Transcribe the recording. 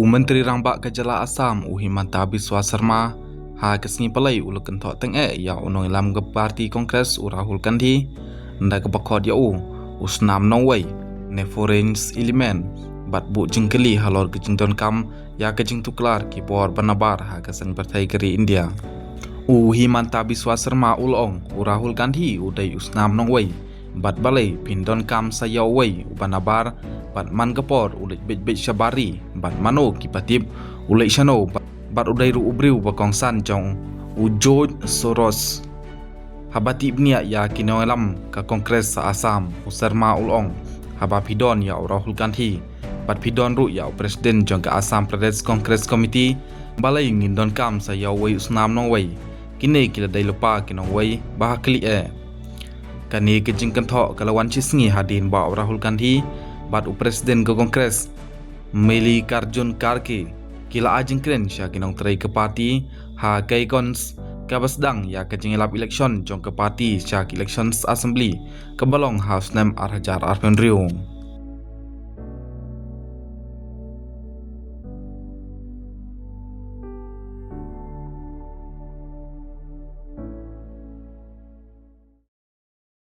Menteri Rambak Kejala Assam Himanta Biswa Sarma kesngi palai ulakan thok teng ya unong lam ke parti kongres Rahul Gandhi nda ke bakod ya usnam nongway ne foreign element bat bu jengkeli halor ke jengdon kam ya ke jeng tuklar ki por banabar kesan partai keri India. Himanta Biswa Sarma ulong Rahul Gandhi udai usnam nongway bat balai pindon kam sayaway banabar bat man kapor ulit bet syabari bat mano kipatip ulit syano bat udai ru ubriu bakongsan jong George Soros habati bnia ya kinongelam ka kongres sa Assam Sarma ulong haba pidon ya Rahul Gandhi bat pidon ru ya presiden jong ka Assam Pradesh Congress Committee balai ngindon kam sa yaway usnam nongway kini kila dai lupa kinongway bahakli kani kejingkan thok kalawan cisngi hadin ba Rahul Gandhi bat presiden ke kongres Mallikarjun Kharge kila ajeng kren sya kinong terai ke parti kai kons kabasdang ya kejingilap election jong ke parti sya elections assembly ke balong house name arhajar arpen riung.